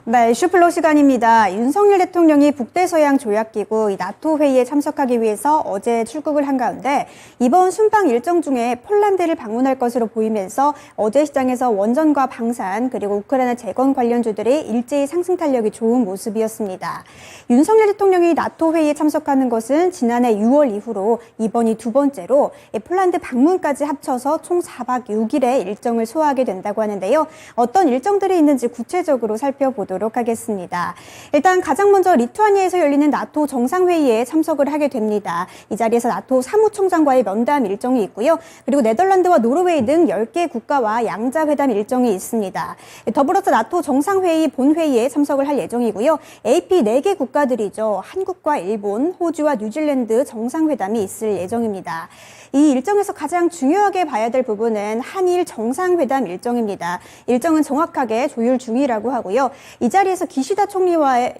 네, 슈플로 시간입니다. 윤석열 대통령이 북대서양 조약기구 나토 회의에 참석하기 위해서 어제 출국을 한 가운데 이번 순방 일정 중에 폴란드를 방문할 것으로 보이면서 어제 시장에서 원전과 방산 그리고 우크라이나 재건 관련주들이 일제히 상승 탄력이 좋은 모습이었습니다. 윤석열 대통령이 나토 회의에 참석하는 것은 지난해 6월 이후로 이번이 두 번째로 폴란드 방문까지 합쳐서 총 4박 6일의 일정을 소화하게 된다고 하는데요. 어떤 일정들이 있는지 구체적으로 살펴보도록 하겠습니다. 일단 가장 먼저 리투아니아에서 열리는 나토 정상회의에 참석을 하게 됩니다. 이 자리에서 나토 사무총장과의 면담 일정이 있고요. 그리고 네덜란드와 노르웨이 등 10개 국가와 양자회담 일정이 있습니다. 더불어서 나토 정상회의 본회의에 참석을 할 예정이고요. AP 4개 국가들이죠. 한국과 일본, 호주와 뉴질랜드 정상회담이 있을 예정입니다. 이 일정에서 가장 중요하게 봐야 될 부분은 한일 정상회담 일정입니다. 일정은 정확하게 조율 중이라고 하고요. 이 자리에서 기시다 총리와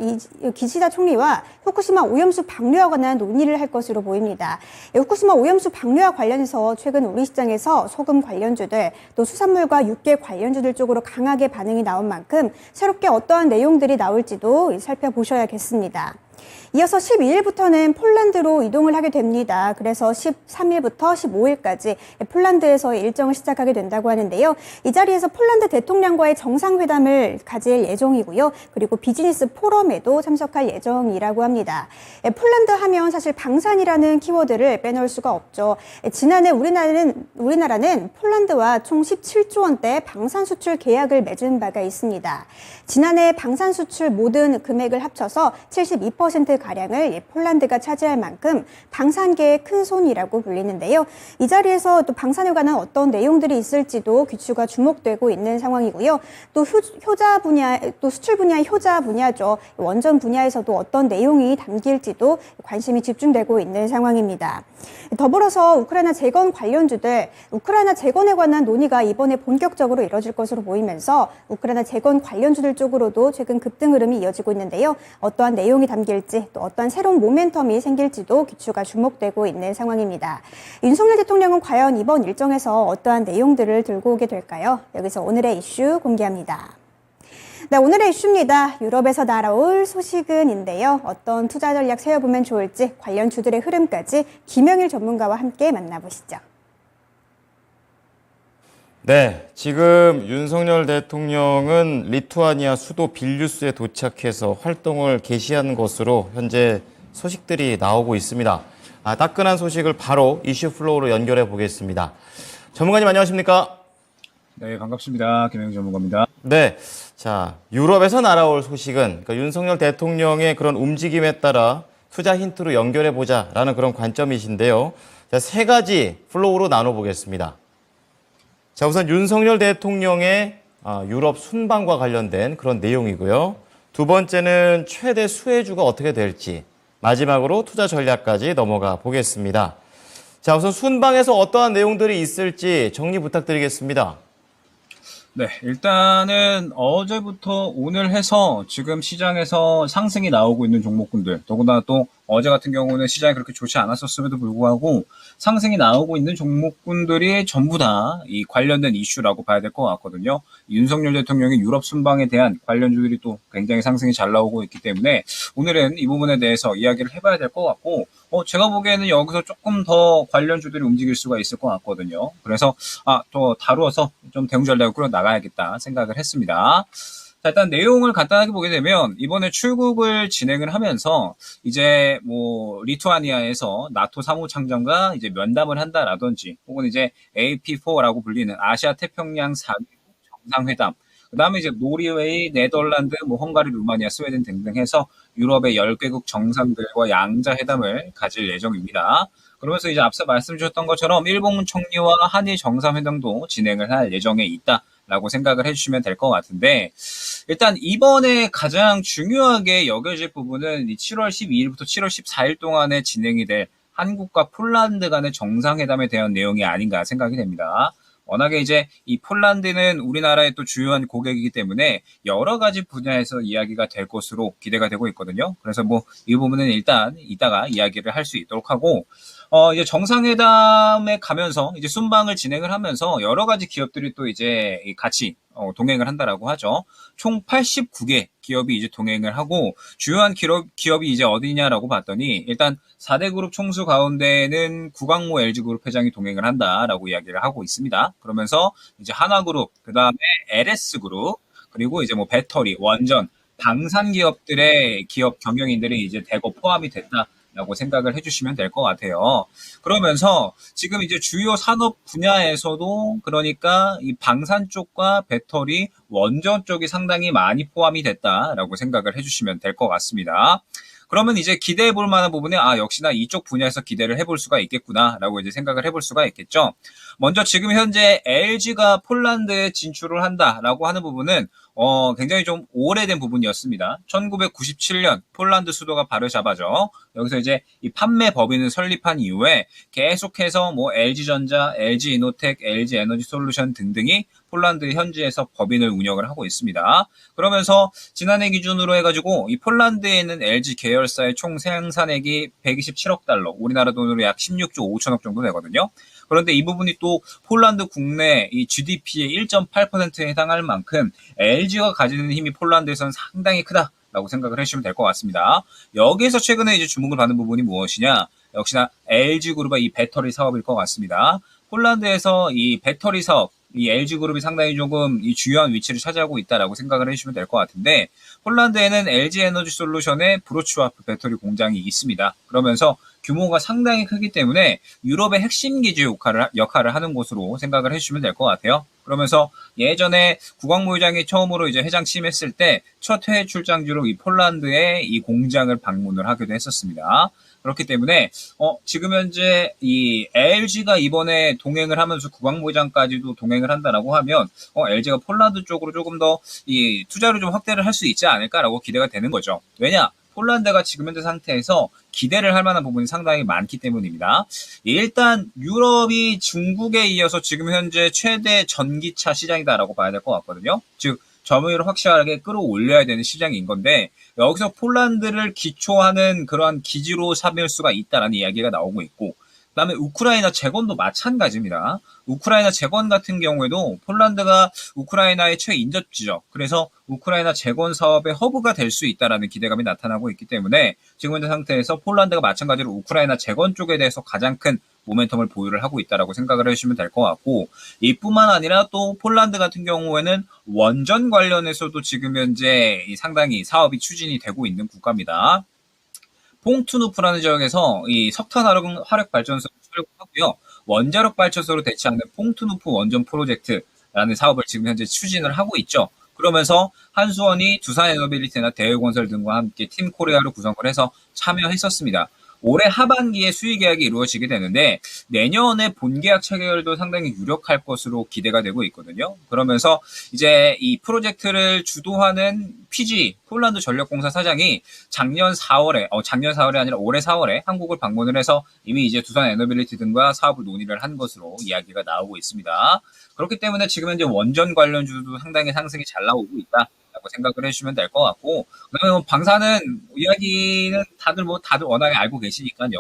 후쿠시마 오염수 방류와 관한 논의를 할 것으로 보입니다. 후쿠시마 오염수 방류와 관련해서 최근 우리 시장에서 소금 관련주들 또 수산물과 육계 관련주들 쪽으로 강하게 반응이 나온 만큼 새롭게 어떠한 내용들이 나올지도 살펴보셔야겠습니다. 이어서 12일부터는 폴란드로 이동을 하게 됩니다. 그래서 13일부터 15일까지 폴란드에서 일정을 시작하게 된다고 하는데요. 이 자리에서 폴란드 대통령과의 정상회담을 가질 예정이고요. 그리고 비즈니스 포럼에도 참석할 예정이라고 합니다. 폴란드 하면 사실 방산이라는 키워드를 빼놓을 수가 없죠. 지난해 우리나라는 폴란드와 총 17조 원대 방산 수출 계약을 맺은 바가 있습니다. 지난해 방산 수출 모든 금액을 합쳐서 72%가량을 폴란드가 차지할 만큼 방산계의 큰 손이라고 불리는데요. 이 자리에서 또 방산에 관한 어떤 내용들이 있을지도 귀추가 주목되고 있는 상황이고요. 또 수출 분야의 효자 분야죠. 원전 분야에서도 어떤 내용이 담길지도 관심이 집중되고 있는 상황입니다. 더불어서 우크라이나 재건 관련주들, 우크라이나 재건에 관한 논의가 이번에 본격적으로 이뤄질 것으로 보이면서 우크라이나 재건 관련주들 쪽으로도 최근 급등 흐름이 이어지고 있는데요. 어떠한 내용이 담길지 또 어떠한 새로운 모멘텀이 생길지도 귀추가 주목되고 있는 상황입니다. 윤석열 대통령은 과연 이번 일정에서 어떠한 내용들을 들고 오게 될까요? 여기서 오늘의 이슈 공개합니다. 네, 오늘의 이슈입니다. 유럽에서 날아올 소식은인데요. 어떤 투자 전략 세워보면 좋을지 관련 주들의 흐름까지 김영일 전문가와 함께 만나보시죠. 네, 지금 윤석열 대통령은 리투아니아 수도 빌뉴스에 도착해서 활동을 개시한 것으로 현재 소식들이 나오고 있습니다. 따끈한 소식을 바로 이슈 플로우로 연결해 보겠습니다. 전문가님 안녕하십니까? 네, 반갑습니다. 김영일 전문가입니다. 네, 자 유럽에서 날아올 소식은 그러니까 윤석열 대통령의 그런 움직임에 따라 투자 힌트로 연결해 보자라는 그런 관점이신데요. 자, 세 가지 플로우로 나눠보겠습니다. 자, 우선 윤석열 대통령의 유럽 순방과 관련된 그런 내용이고요. 두 번째는 최대 수혜주가 어떻게 될지, 마지막으로 투자 전략까지 넘어가 보겠습니다. 자, 우선 순방에서 어떠한 내용들이 있을지 정리 부탁드리겠습니다. 네, 일단은 어제부터 오늘 해서 지금 시장에서 상승이 나오고 있는 종목군들, 더구나 또 어제 같은 경우는 시장이 그렇게 좋지 않았었음에도 불구하고 상승이 나오고 있는 종목군들이 전부 다 이 관련된 이슈라고 봐야 될 것 같거든요. 윤석열 대통령의 유럽 순방에 대한 관련주들이 또 굉장히 상승이 잘 나오고 있기 때문에 오늘은 이 부분에 대해서 이야기를 해봐야 될 것 같고, 제가 보기에는 여기서 조금 더 관련주들이 움직일 수가 있을 것 같거든요. 그래서 또 다루어서 좀 대응 전략을 끌어 나가야겠다 생각을 했습니다. 자, 일단 내용을 간단하게 보게 되면 이번에 출국을 진행을 하면서 이제 리투아니아에서 나토 사무총장과 이제 면담을 한다라든지 혹은 이제 AP4라고 불리는 아시아 태평양 4개국 정상회담, 그다음에 이제 노르웨이, 네덜란드, 헝가리, 루마니아, 스웨덴 등등 해서 유럽의 10개국 정상들과 양자회담을 가질 예정입니다. 그러면서 이제 앞서 말씀 주셨던 것처럼 일본 총리와 한일 정상회담도 진행을 할 예정에 있다라고 생각을 해주시면 될 것 같은데, 일단 이번에 가장 중요하게 여겨질 부분은 이 7월 12일부터 7월 14일 동안에 진행이 될 한국과 폴란드 간의 정상회담에 대한 내용이 아닌가 생각이 됩니다. 워낙에 이제 이 폴란드는 우리나라의 또 주요한 고객이기 때문에 여러 가지 분야에서 이야기가 될 것으로 기대가 되고 있거든요. 그래서 이 부분은 일단 이따가 이야기를 할 수 있도록 하고, 이제 정상회담에 가면서 이제 순방을 진행을 하면서 여러 가지 기업들이 또 이제 같이 동행을 한다라고 하죠. 총 89개 기업이 이제 동행을 하고 주요한 기업이 이제 어디냐라고 봤더니 일단 4대 그룹 총수 가운데는 구광모 LG그룹 회장이 동행을 한다라고 이야기를 하고 있습니다. 그러면서 이제 하나그룹, 그다음에 LS그룹, 그리고 이제 뭐 배터리, 원전, 방산 기업들의 기업 경영인들이 이제 대거 포함이 됐다라고 생각을 해주시면 될 것 같아요. 그러면서 지금 이제 주요 산업 분야에서도 그러니까 이 방산 쪽과 배터리, 원전 쪽이 상당히 많이 포함이 됐다라고 생각을 해주시면 될 것 같습니다. 그러면 이제 기대해 볼 만한 부분에 역시나 이쪽 분야에서 기대를 해볼 수가 있겠구나라고 이제 생각을 해볼 수가 있겠죠. 먼저 지금 현재 LG가 폴란드에 진출을 한다라고 하는 부분은 굉장히 좀 오래된 부분이었습니다. 1997년 폴란드 수도가 바르샤바죠. 여기서 이제 이 판매 법인을 설립한 이후에 계속해서 뭐 LG전자, LG이노텍, LG에너지솔루션 등등이 폴란드 현지에서 법인을 운영을 하고 있습니다. 그러면서 지난해 기준으로 해가지고 이 폴란드에 있는 LG 계열사의 총 생산액이 127억 달러, 우리나라 돈으로 약 16조 5천억 정도 되거든요. 그런데 이 부분이 또 폴란드 국내 이 GDP의 1.8%에 해당할 만큼 LG가 가지는 힘이 폴란드에서는 상당히 크다라고 생각을 해주시면 될 것 같습니다. 여기에서 최근에 이제 주목을 받는 부분이 무엇이냐? 역시나 LG그룹의 이 배터리 사업일 것 같습니다. 폴란드에서 이 배터리 사업, 이 LG그룹이 상당히 조금 이 주요한 위치를 차지하고 있다라고 생각을 해주시면 될 것 같은데, 폴란드에는 LG에너지솔루션의 브로츠와프 배터리 공장이 있습니다. 그러면서 규모가 상당히 크기 때문에 유럽의 핵심 기지 역할을 하는 곳으로 생각을 해주시면 될 것 같아요. 그러면서 예전에 구광모 회장이 처음으로 이제 회장 취임했을 때 첫 해외 출장지로 이 폴란드의 이 공장을 방문을 하기도 했었습니다. 그렇기 때문에 지금 현재 이 LG가 이번에 동행을 하면서 구광모 회장까지도 동행을 한다라고 하면 LG가 폴란드 쪽으로 조금 더 이 투자를 좀 확대를 할 수 있지 않을까라고 기대가 되는 거죠. 왜냐? 폴란드가 지금 현재 상태에서 기대를 할 만한 부분이 상당히 많기 때문입니다. 일단 유럽이 중국에 이어서 지금 현재 최대 전기차 시장이다라고 봐야 될 것 같거든요. 즉 점유율을 확실하게 끌어올려야 되는 시장인 건데, 여기서 폴란드를 기초하는 그러한 기지로 삼을 수가 있다라는 이야기가 나오고 있고, 그다음에 우크라이나 재건도 마찬가지입니다. 우크라이나 재건 같은 경우에도 폴란드가 우크라이나의 최인접지죠. 그래서 우크라이나 재건 사업의 허브가 될 수 있다라는 기대감이 나타나고 있기 때문에 지금 현재 상태에서 폴란드가 마찬가지로 우크라이나 재건 쪽에 대해서 가장 큰 모멘텀을 보유를 하고 있다라고 생각을 해주시면 될 것 같고, 이뿐만 아니라 또 폴란드 같은 경우에는 원전 관련해서도 지금 현재 상당히 사업이 추진이 되고 있는 국가입니다. 퐁투누프라는 지역에서 이 석탄 화력 발전소를 설립하고요. 원자력 발전소로 대체하는 퐁투누프 원전 프로젝트라는 사업을 지금 현재 추진을 하고 있죠. 그러면서 한수원이 두산에너빌리티나 대우건설 등과 함께 팀 코리아로 구성을 해서 참여했었습니다. 올해 하반기에 수의 계약이 이루어지게 되는데 내년에 본계약 체결도 상당히 유력할 것으로 기대가 되고 있거든요. 그러면서 이제 이 프로젝트를 주도하는 PG 폴란드 전력공사 사장이 작년 4월에 아니라 올해 4월에 한국을 방문을 해서 이미 이제 두산 에너빌리티 등과 사업을 논의를 한 것으로 이야기가 나오고 있습니다. 그렇기 때문에 지금 현재 원전 관련주도 상당히 상승이 잘 나오고 있다라고 생각을 해주시면 될 것 같고, 그다음에 뭐 방사는 이야기는 다들 워낙에 알고 계시니까요.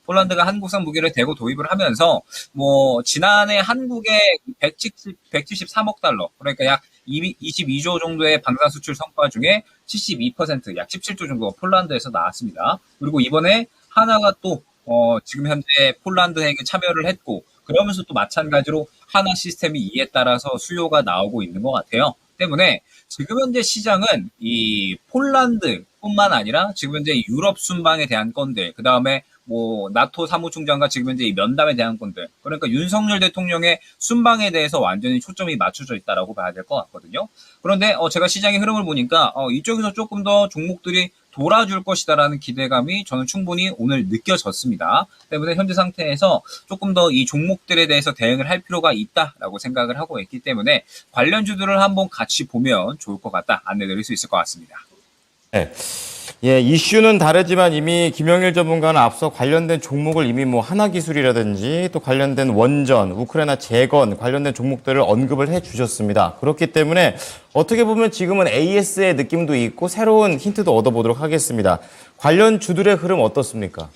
폴란드가 한국산 무기를 대거 도입을 하면서 뭐 지난해 한국의 173억 달러, 그러니까 약 22조 정도의 방산 수출 성과 중에 72%, 약 17조 정도가 폴란드에서 나왔습니다. 그리고 이번에 하나가 또 지금 현재 폴란드에 참여를 했고, 그러면서 또 마찬가지로 하나 시스템이 이에 따라서 수요가 나오고 있는 것 같아요. 때문에 지금 현재 시장은 이 폴란드뿐만 아니라 지금 현재 유럽 순방에 대한 건들, 그 다음에 뭐 나토 사무총장과 지금 현재 이 면담에 대한 건들, 그러니까 윤석열 대통령의 순방에 대해서 완전히 초점이 맞춰져 있다라고 봐야 될 것 같거든요. 그런데 제가 시장의 흐름을 보니까 이쪽에서 조금 더 종목들이 돌아줄 것이다라는 기대감이 저는 충분히 오늘 느껴졌습니다. 때문에 현재 상태에서 조금 더 이 종목들에 대해서 대응을 할 필요가 있다라고 생각을 하고 있기 때문에 관련주들을 한번 같이 보면 좋을 것 같다, 안내드릴 수 있을 것 같습니다. 네. 예, 이슈는 다르지만 이미 김영일 전문가는 앞서 관련된 종목을 이미 뭐 하나기술이라든지 또 관련된 원전, 우크라이나 재건 관련된 종목들을 언급을 해 주셨습니다. 그렇기 때문에 어떻게 보면 지금은 AS의 느낌도 있고 새로운 힌트도 얻어보도록 하겠습니다. 관련 주들의 흐름 어떻습니까?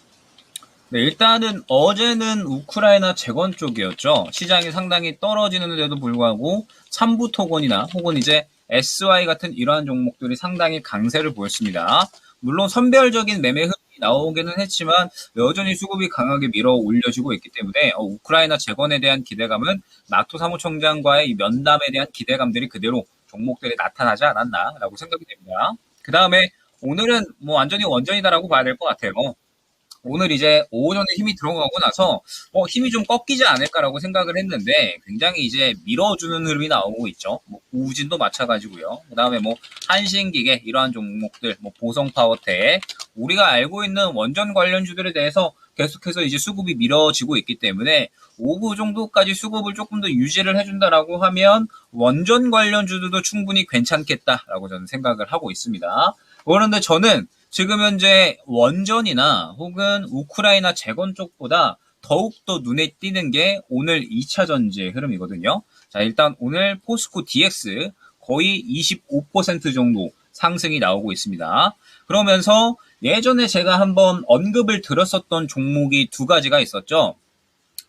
네, 일단은 어제는 우크라이나 재건 쪽이었죠. 시장이 상당히 떨어지는데도 불구하고 삼부 토건이나 혹은 이제 SY 같은 이러한 종목들이 상당히 강세를 보였습니다. 물론 선별적인 매매 흐름이 나오기는 했지만 여전히 수급이 강하게 밀어 올려지고 있기 때문에 우크라이나 재건에 대한 기대감은 나토 사무총장과의 이 면담에 대한 기대감들이 그대로 종목들에 나타나지 않았나라고 생각이 됩니다. 그 다음에 오늘은 뭐 완전히 원전이다라고 봐야 될 것 같아요. 오늘 이제 오전에 힘이 들어가고 나서 힘이 좀 꺾이지 않을까라고 생각을 했는데 굉장히 이제 밀어주는 흐름이 나오고 있죠. 뭐 우진도 마찬가지고요. 그다음에 뭐 한신기계 이러한 종목들, 뭐 보성파워텍 우리가 알고 있는 원전 관련주들에 대해서 계속해서 이제 수급이 밀어지고 있기 때문에 오후 정도까지 수급을 조금 더 유지를 해준다라고 하면 원전 관련주들도 충분히 괜찮겠다라고 저는 생각을 하고 있습니다. 그런데 저는 지금 현재 원전이나 혹은 우크라이나 재건 쪽보다 더욱더 눈에 띄는 게 오늘 2차 전지의 흐름이거든요. 자, 일단 오늘 포스코 DX 거의 25% 정도 상승이 나오고 있습니다. 그러면서 예전에 제가 한번 언급을 드렸었던 종목이 두 가지가 있었죠.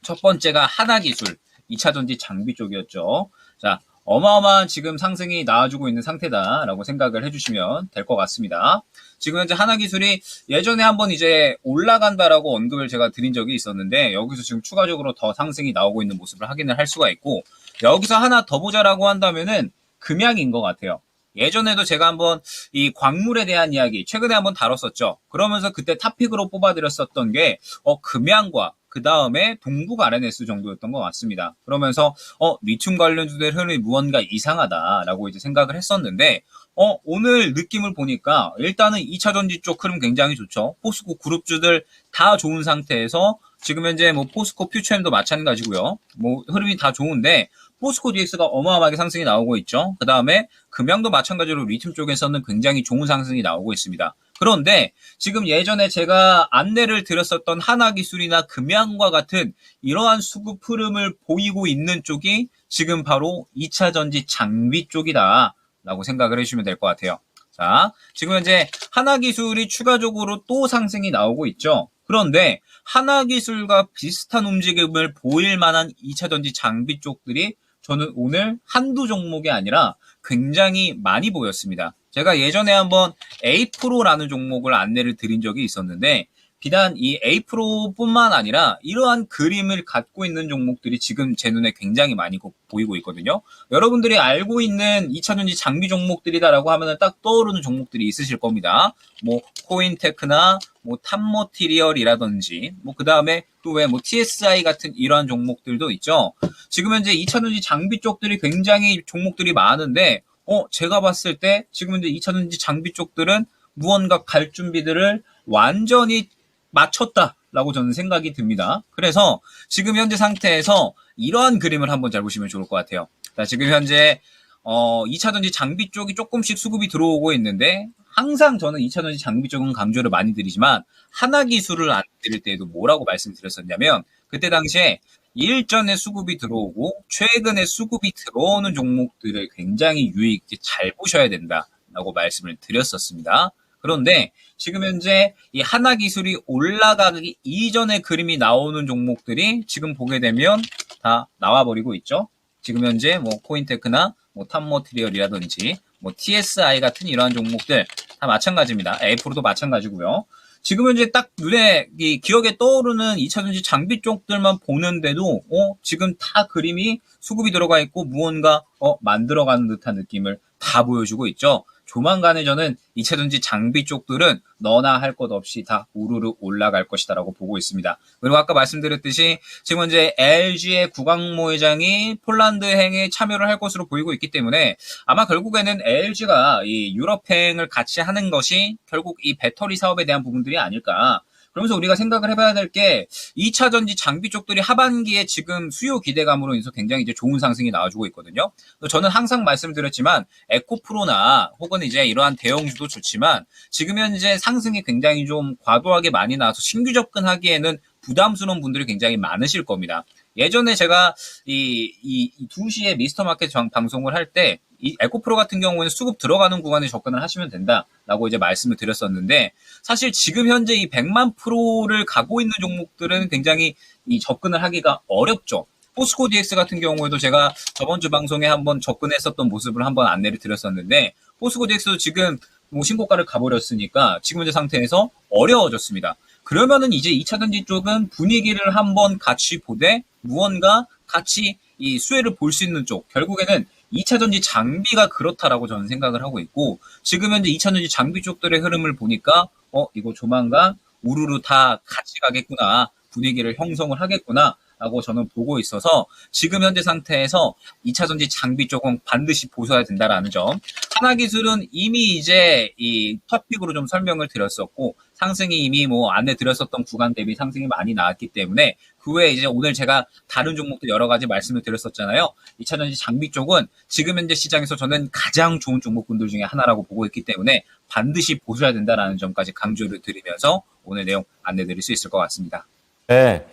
첫 번째가 하나기술, 2차 전지 장비 쪽이었죠. 자, 어마어마한 지금 상승이 나와주고 있는 상태다라고 생각을 해주시면 될 것 같습니다. 지금 현재 하나기술이 예전에 한번 이제 올라간다라고 언급을 제가 드린 적이 있었는데 여기서 지금 추가적으로 더 상승이 나오고 있는 모습을 확인을 할 수가 있고 여기서 하나 더 보자라고 한다면은 금양인 것 같아요. 예전에도 제가 한번 이 광물에 대한 이야기 최근에 한번 다뤘었죠. 그러면서 그때 탑픽으로 뽑아드렸었던 게 금양과 그 다음에 동북 RNS 정도였던 것 같습니다. 그러면서 리튬 관련주들 흐름이 무언가 이상하다라고 이제 생각을 했었는데 오늘 느낌을 보니까 일단은 2차 전지 쪽 흐름 굉장히 좋죠. 포스코 그룹주들 다 좋은 상태에서 지금 현재 뭐 포스코 퓨처엠도 마찬가지고요. 뭐 흐름이 다 좋은데 포스코 DX가 어마어마하게 상승이 나오고 있죠. 그 다음에 금양도 마찬가지로 리튬 쪽에서는 굉장히 좋은 상승이 나오고 있습니다. 그런데 지금 예전에 제가 안내를 드렸었던 하나기술이나 금양과 같은 이러한 수급 흐름을 보이고 있는 쪽이 지금 바로 2차 전지 장비 쪽이다 라고 생각을 해주시면 될 것 같아요. 자, 지금 현재 하나기술이 추가적으로 또 상승이 나오고 있죠. 그런데 하나기술과 비슷한 움직임을 보일 만한 2차 전지 장비 쪽들이 저는 오늘 한두 종목이 아니라 굉장히 많이 보였습니다. 제가 예전에 한번 A프로라는 종목을 안내를 드린 적이 있었는데 비단 이 A프로뿐만 아니라 이러한 그림을 갖고 있는 종목들이 지금 제 눈에 굉장히 많이 보이고 있거든요. 여러분들이 알고 있는 2차 전지 장비 종목들이다라고 하면 딱 떠오르는 종목들이 있으실 겁니다. 뭐 코인테크나 뭐 탑머티리얼이라든지 뭐 그 다음에 또 왜 뭐 TSI 같은 이러한 종목들도 있죠. 지금 현재 2차 전지 장비 쪽들이 굉장히 종목들이 많은데 제가 봤을 때 지금 현재 2차 전지 장비 쪽들은 무언가 갈 준비들을 완전히 마쳤다라고 저는 생각이 듭니다. 그래서 지금 현재 상태에서 이러한 그림을 한번 잘 보시면 좋을 것 같아요. 자, 지금 현재 2차 전지 장비 쪽이 조금씩 수급이 들어오고 있는데 항상 저는 2차 전지 장비 쪽은 강조를 많이 드리지만 하나기술을 안 드릴 때에도 뭐라고 말씀드렸었냐면 그때 당시에 일전에 수급이 들어오고 최근에 수급이 들어오는 종목들을 굉장히 유의 있게 잘 보셔야 된다라고 말씀을 드렸었습니다. 그런데 지금 현재 이 하나기술이 올라가기 이전의 그림이 나오는 종목들이 지금 보게 되면 다 나와버리고 있죠. 지금 현재 뭐 코인테크나 뭐 탑머티리얼이라든지 뭐 TSI 같은 이러한 종목들 다 마찬가지입니다. A프로도 마찬가지고요. 지금 현재 딱 눈에 이 기억에 떠오르는 2차 전지 장비 쪽들만 보는데도 지금 다 그림이 수급이 들어가 있고 무언가 만들어가는 듯한 느낌을 다 보여주고 있죠. 조만간에 저는 2차 전지 장비 쪽들은 너나 할 것 없이 다 우르르 올라갈 것이다라고 보고 있습니다. 그리고 아까 말씀드렸듯이 지금 현재 LG의 구광모 회장이 폴란드행에 참여를 할 것으로 보이고 있기 때문에 아마 결국에는 LG가 이 유럽행을 같이 하는 것이 결국 이 배터리 사업에 대한 부분들이 아닐까. 그러면서 우리가 생각을 해봐야 될 게 2차 전지 장비 쪽들이 하반기에 지금 수요 기대감으로 인해서 굉장히 이제 좋은 상승이 나와주고 있거든요. 저는 항상 말씀드렸지만 에코프로나 혹은 이제 이러한 대형주도 좋지만 지금 현재 상승이 굉장히 좀 과도하게 많이 나와서 신규 접근하기에는 부담스러운 분들이 굉장히 많으실 겁니다. 예전에 제가 이 2시에 미스터 마켓 방송을 할 때 이 에코프로 같은 경우에는 수급 들어가는 구간에 접근을 하시면 된다라고 이제 말씀을 드렸었는데 사실 지금 현재 이 100만 프로를 가고 있는 종목들은 굉장히 이 접근을 하기가 어렵죠. 포스코 DX 같은 경우에도 제가 저번 주 방송에 한번 접근했었던 모습을 한번 안내를 드렸었는데 포스코 DX도 지금 뭐 신고가를 가버렸으니까 지금 현재 상태에서 어려워졌습니다. 그러면은 이제 2차전지 쪽은 분위기를 한번 같이 보되 무언가 같이 이 수혜를 볼 수 있는 쪽, 결국에는 2차전지 장비가 그렇다라고 저는 생각을 하고 있고 지금 현재 2차전지 장비 쪽들의 흐름을 보니까 이거 조만간 우르르 다 같이 가겠구나, 분위기를 형성을 하겠구나 라고 저는 보고 있어서 지금 현재 상태에서 2차전지 장비 쪽은 반드시 보셔야 된다라는 점. 하나기술은 이미 이제 이 토픽으로 좀 설명을 드렸었고 상승이 이미 뭐 안내 드렸었던 구간 대비 상승이 많이 나왔기 때문에 그 외에 이제 오늘 제가 다른 종목도 여러 가지 말씀을 드렸었잖아요. 2차전지 장비 쪽은 지금 현재 시장에서 저는 가장 좋은 종목군들 중에 하나라고 보고 있기 때문에 반드시 보셔야 된다라는 점까지 강조를 드리면서 오늘 내용 안내 드릴 수 있을 것 같습니다. 네,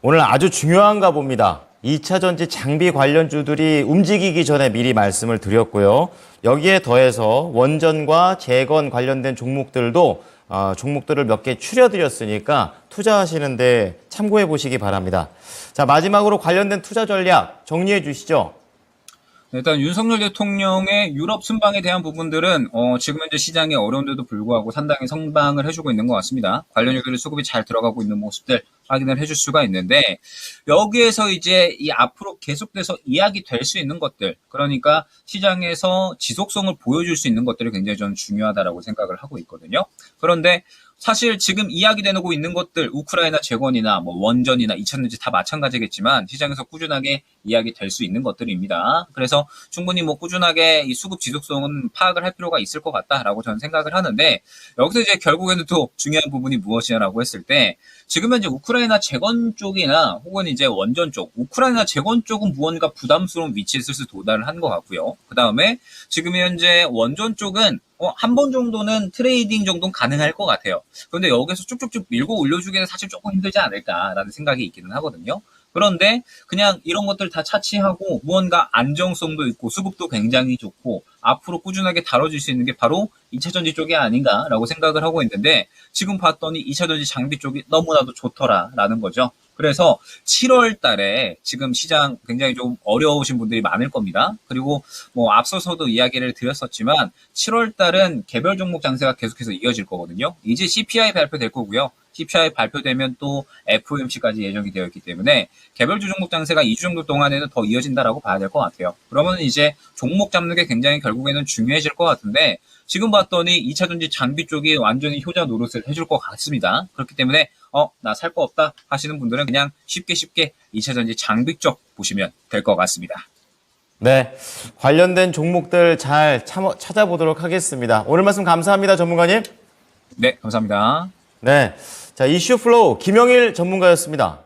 오늘 아주 중요한가 봅니다. 2차 전지 장비 관련주들이 움직이기 전에 미리 말씀을 드렸고요. 여기에 더해서 원전과 재건 관련된 종목들도 종목들을 몇 개 추려드렸으니까 투자하시는데 참고해 보시기 바랍니다. 자, 마지막으로 관련된 투자 전략 정리해 주시죠. 일단 윤석열 대통령의 유럽 순방에 대한 부분들은 지금 현재 시장이 어려운데도 불구하고 상당히 선방을 해주고 있는 것 같습니다. 관련주들이 수급이 잘 들어가고 있는 모습들 확인을 해줄 수가 있는데 여기에서 이제 이 앞으로 계속돼서 이야기 될 수 있는 것들, 그러니까 시장에서 지속성을 보여줄 수 있는 것들이 굉장히 저는 중요하다라고 생각을 하고 있거든요. 그런데 사실 지금 이야기되고 있는 것들, 우크라이나 재건이나 뭐 원전이나 2차전지 다 마찬가지겠지만 시장에서 꾸준하게 이야기될 수 있는 것들입니다. 그래서 충분히 뭐 꾸준하게 이 수급 지속성은 파악을 할 필요가 있을 것 같다라고 저는 생각을 하는데 여기서 이제 결국에는 또 중요한 부분이 무엇이냐라고 했을 때 지금 현재 우크라이나 재건 쪽이나 혹은 이제 원전 쪽, 우크라이나 재건 쪽은 무언가 부담스러운 위치에 슬슬 도달을 한 것 같고요. 그 다음에 지금 현재 원전 쪽은 한 번 정도는 트레이딩 정도는 가능할 것 같아요. 그런데 여기서 쭉쭉쭉 밀고 올려주기는 사실 조금 힘들지 않을까라는 생각이 있기는 하거든요. 그런데 그냥 이런 것들 다 차치하고 무언가 안정성도 있고 수급도 굉장히 좋고 앞으로 꾸준하게 다뤄질 수 있는 게 바로 2차전지 쪽이 아닌가라고 생각을 하고 있는데 지금 봤더니 2차전지 장비 쪽이 너무나도 좋더라라는 거죠. 그래서 7월 달에 지금 시장 굉장히 좀 어려우신 분들이 많을 겁니다. 그리고 뭐 앞서서도 이야기를 드렸었지만 7월 달은 개별 종목 장세가 계속해서 이어질 거거든요. 이제 CPI 발표될 거고요. CPI 발표되면 또 FOMC까지 예정이 되어 있기 때문에 개별주 종목 장세가 2주 정도 동안에는 더 이어진다라고 봐야 될 것 같아요. 그러면 이제 종목 잡는 게 굉장히 결국에는 중요해질 것 같은데 지금 봤더니 2차전지 장비 쪽이 완전히 효자 노릇을 해줄 것 같습니다. 그렇기 때문에 나 살 거 없다 하시는 분들은 그냥 쉽게 2차전지 장비 쪽 보시면 될 것 같습니다. 네, 관련된 종목들 잘 찾아보도록 하겠습니다. 오늘 말씀 감사합니다, 전문가님. 네, 감사합니다. 네, 자, 이슈 플로우 김영일 전문가였습니다.